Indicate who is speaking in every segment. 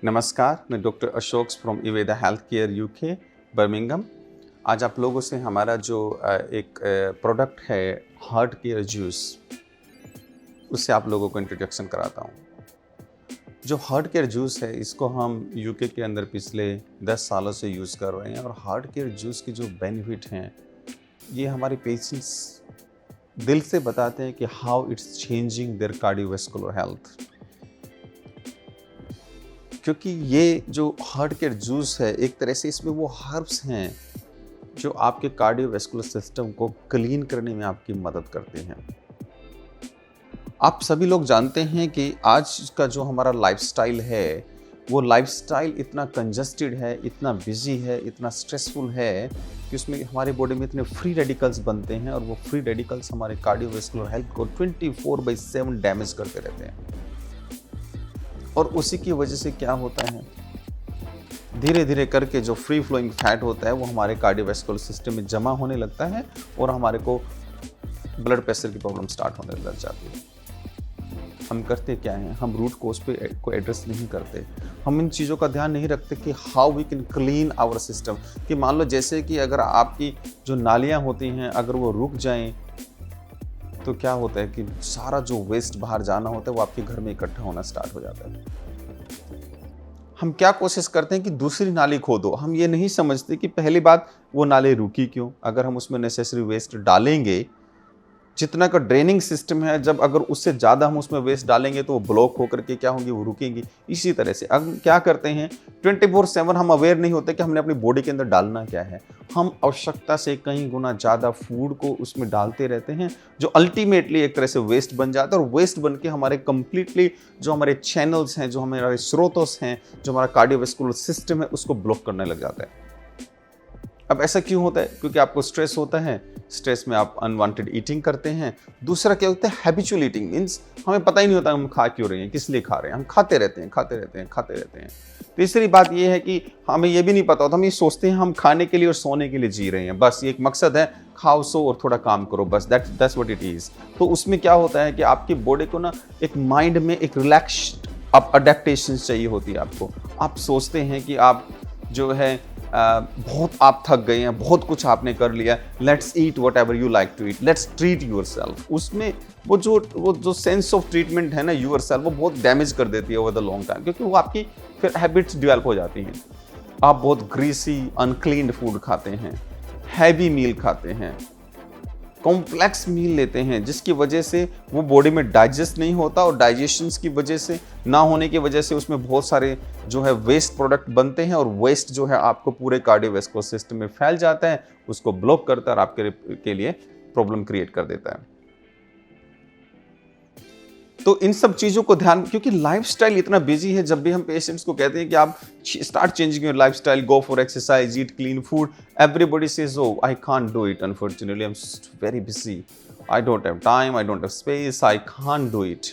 Speaker 1: नमस्कार, मैं doctor Ashok from इवेदा हेल्थ केयर यूके बर्मिंघम। आज आप लोगों से हमारा जो एक प्रोडक्ट है हार्ट केयर जूस, उससे आप लोगों को इंट्रोडक्शन कराता हूँ। जो हार्ट केयर जूस है, इसको हम यूके के अंदर पिछले 10 सालों से यूज़ कर रहे हैं और हार्ट केयर जूस के जो बेनिफिट हैं, ये हमारे पेशेंट्स दिल से बताते हैं कि how it's changing their cardiovascular health. क्योंकि ये जो हार्ट केयर जूस है, एक तरह से इसमें वो हर्ब्स हैं जो आपके कार्डियोवैस्कुलर सिस्टम को क्लीन करने में आपकी मदद करते हैं। आप सभी लोग जानते हैं कि आज का जो हमारा लाइफस्टाइल है, वो लाइफस्टाइल इतना कंजस्टेड है, इतना बिजी है, इतना स्ट्रेसफुल है कि उसमें हमारे बॉडी में इतने फ्री रेडिकल्स बनते हैं और वो फ्री रेडिकल्स हमारे कार्डियोवैस्कुलर हेल्थ को 24/7 डैमेज करते रहते हैं। और उसी की वजह से क्या होता है, धीरे धीरे करके जो फ्री फ्लोइंग फैट होता है वो हमारे कार्डियोवैस्कुलर सिस्टम में जमा होने लगता है और हमारे को ब्लड प्रेशर की प्रॉब्लम स्टार्ट होने लग जाती है। हम करते क्या हैं, हम रूट कोज पे को एड्रेस नहीं करते। हम इन चीज़ों का ध्यान नहीं रखते कि how we can clean our system. कि मान लो जैसे कि अगर आपकी जो नालियाँ होती हैं, अगर वो रुक जाएं तो क्या होता है कि सारा जो वेस्ट बाहर जाना होता है वो आपके घर में इकट्ठा होना स्टार्ट हो जाता है। हम क्या कोशिश करते हैं कि दूसरी नाली खोदो। हम ये नहीं समझते कि पहली बात वो नाली रुकी क्यों। अगर हम उसमें नेसेसरी वेस्ट डालेंगे, जितना का ड्रेनिंग सिस्टम है, जब अगर उससे ज़्यादा हम उसमें वेस्ट डालेंगे तो वो ब्लॉक होकर के क्या होंगी, वो रुकेंगी। इसी तरह से अब क्या करते हैं, 24/7 हम अवेयर नहीं होते कि हमने अपनी बॉडी के अंदर डालना क्या है। हम आवश्यकता से कई गुना ज़्यादा फूड को उसमें डालते रहते हैं, जो अल्टीमेटली एक तरह से वेस्ट बन जाता है और वेस्ट बन के हमारे कंप्लीटली जो हमारे चैनल्स हैं, जो हमारे स्रोतोस हैं, जो हमारा कार्डियोवैस्कुलर सिस्टम है, उसको ब्लॉक करने लग जाता है। अब ऐसा क्यों होता है? क्योंकि आपको स्ट्रेस होता है, स्ट्रेस में आप अनवांटेड ईटिंग करते हैं। दूसरा क्या होता है, हैबिचुअल ईटिंग, मीन्स हमें पता ही नहीं होता हम खा क्यों रहे हैं, किस लिए खा रहे हैं, हम खाते रहते हैं। तीसरी बात ये है कि हमें ये भी नहीं पता होता, हम ये सोचते हैं हम खाने के लिए और सोने के लिए जी रहे हैं, बस ये एक मकसद है, खाओ सो और थोड़ा काम करो, बस दैट्स व्हाट इट इज। तो उसमें क्या होता है कि आपकी बॉडी को ना एक माइंड में एक रिलैक्स्ड अडेप्टेशन चाहिए होती है आपको। आप सोचते हैं कि आप जो है बहुत आप थक गए हैं, बहुत कुछ आपने कर लिया, let's eat whatever you like to eat, let's treat yourself. उसमें वो जो सेंस ऑफ ट्रीटमेंट है ना यूर सेल्फ, वो बहुत डैमेज कर देती है ओवर द लॉन्ग टाइम, क्योंकि वो आपकी फिर हैबिट्स डेवलप हो जाती हैं। आप बहुत ग्रीसी अनक्लीन्ड फूड खाते हैं, हैवी मील खाते हैं, कॉम्प्लेक्स मील लेते हैं, जिसकी वजह से वो बॉडी में डाइजेस्ट नहीं होता और डाइजेशन की वजह से ना होने की वजह से उसमें बहुत सारे जो है वेस्ट प्रोडक्ट बनते हैं और वेस्ट जो है आपको पूरे कार्डियोवैस्कुलर सिस्टम में फैल जाता है, उसको ब्लॉक करता है और आपके के लिए प्रॉब्लम क्रिएट कर देता है। तो इन सब चीज़ों को ध्यान, क्योंकि लाइफस्टाइल इतना बिजी है, जब भी हम पेशेंट्स को कहते हैं कि आप start changing your lifestyle, go for exercise, eat clean food, everybody says oh I can't do it, unfortunately I am very busy, I don't have time, I don't have space, I can't do it.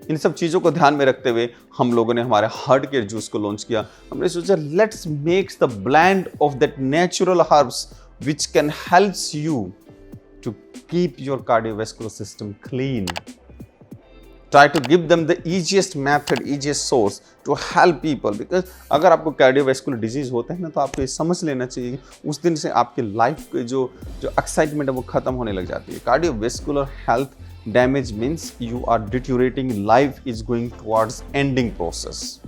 Speaker 1: इन सब चीज़ों को ध्यान में रखते हुए हम लोगों ने हमारे हार्ट केयर जूस को लॉन्च किया। हमने सोचा let's makes the blend of that natural herbs which can helps you to keep your cardiovascular system clean. Try to give them the easiest method, easiest source to help people, because अगर आपको cardiovascular disease होता है ना, तो आपको ये समझ लेना चाहिए उस दिन से आपके लाइफ के जो एक्साइटमेंट है वो खत्म होने लग जाती है। Cardiovascular health damage means you are deteriorating, life is going towards ending process.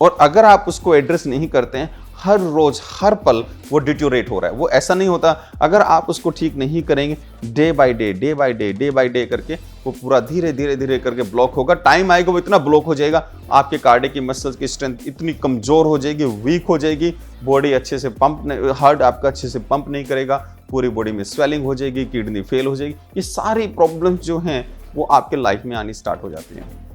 Speaker 1: और अगर आप उसको एड्रेस नहीं करते हैं, हर रोज हर पल वो डिट्यूरेट हो रहा है। वो ऐसा नहीं होता, अगर आप उसको ठीक नहीं करेंगे, डे बाय डे करके वो पूरा धीरे धीरे करके ब्लॉक होगा। टाइम आएगा वो इतना ब्लॉक हो जाएगा, आपके कार्डियक की मसल्स की स्ट्रेंथ इतनी कमजोर हो जाएगी, वीक हो जाएगी, बॉडी अच्छे से पंप, हार्ट आपका अच्छे से पंप नहीं करेगा, पूरी बॉडी में स्वेलिंग हो जाएगी, किडनी फेल हो जाएगी। ये सारी प्रॉब्लम्स जो हैं वो आपके लाइफ में आनी स्टार्ट हो जाती हैं।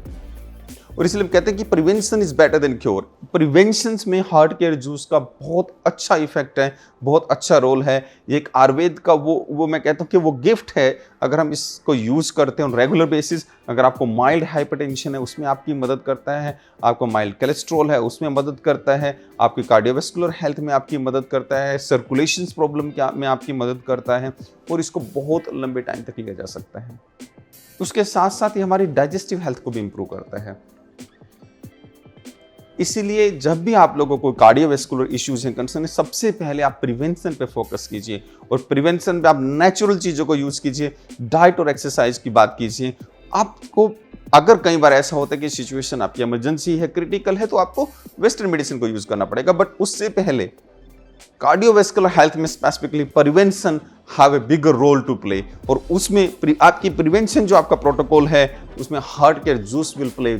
Speaker 1: और इसलिए कहते हैं कि prevention is better than cure. Prevention में हार्ट केयर जूस का बहुत अच्छा इफेक्ट है, बहुत अच्छा रोल है। ये एक आयुर्वेद का वो मैं कहता हूँ कि वो गिफ्ट है। अगर हम इसको यूज करते हैं ऑन रेगुलर बेसिस, अगर आपको माइल्ड हाइपरटेंशन है उसमें आपकी मदद करता है, आपको माइल्ड कोलेस्ट्रॉल है उसमें मदद करता है, आपकी कार्डियोवैस्कुलर हेल्थ में आपकी मदद करता है, सर्कुलेशन प्रॉब्लम में आपकी मदद करता है, और इसको बहुत लंबे टाइम तक लिया जा सकता है। उसके साथ साथ ये हमारी डाइजेस्टिव हेल्थ को भी इंप्रूव करता है। इसीलिए जब भी आप लोगों को कार्डियोवैस्कुलर इश्यूज हैं, कंसर्न है, सबसे पहले आप प्रिवेंशन पे फोकस कीजिए और प्रिवेंशन पे आप नेचुरल चीज़ों को यूज़ कीजिए, डाइट और एक्सरसाइज की बात कीजिए। आपको अगर कई बार ऐसा होता है कि सिचुएशन आपकी इमरजेंसी है, क्रिटिकल है, तो आपको वेस्टर्न मेडिसिन को यूज़ करना पड़ेगा, बट उससे पहले कार्डियोवैस्कुलर हेल्थ में specifically prevention have a bigger role to play. और उसमें आपकी प्रिवेंशन जो आपका प्रोटोकॉल है, उसमें heart care juice will play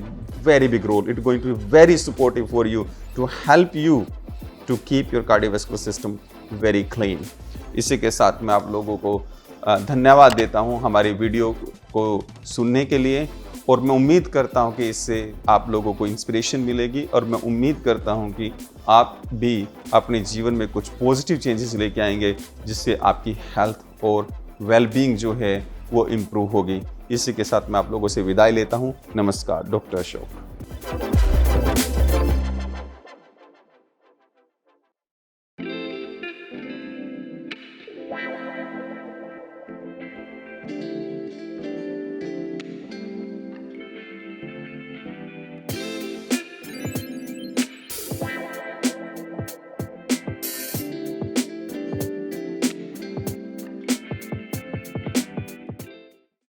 Speaker 1: very big role. It going to be very supportive for you to help you to keep your cardiovascular system very clean. इसी के साथ मैं आप लोगों को धन्यवाद देता हूं हमारी वीडियो को सुनने के लिए, और मैं उम्मीद करता हूं कि इससे आप लोगों को इंस्पिरेशन मिलेगी, और मैं उम्मीद करता हूं कि आप भी अपने जीवन में कुछ पॉजिटिव चेंजेस लेके आएंगे, जिससे आपकी हेल्थ और वेलबींग जो है वो इम्प्रूव होगी। इसी के साथ मैं आप लोगों से विदाई लेता हूं। नमस्कार, डॉक्टर अशोक।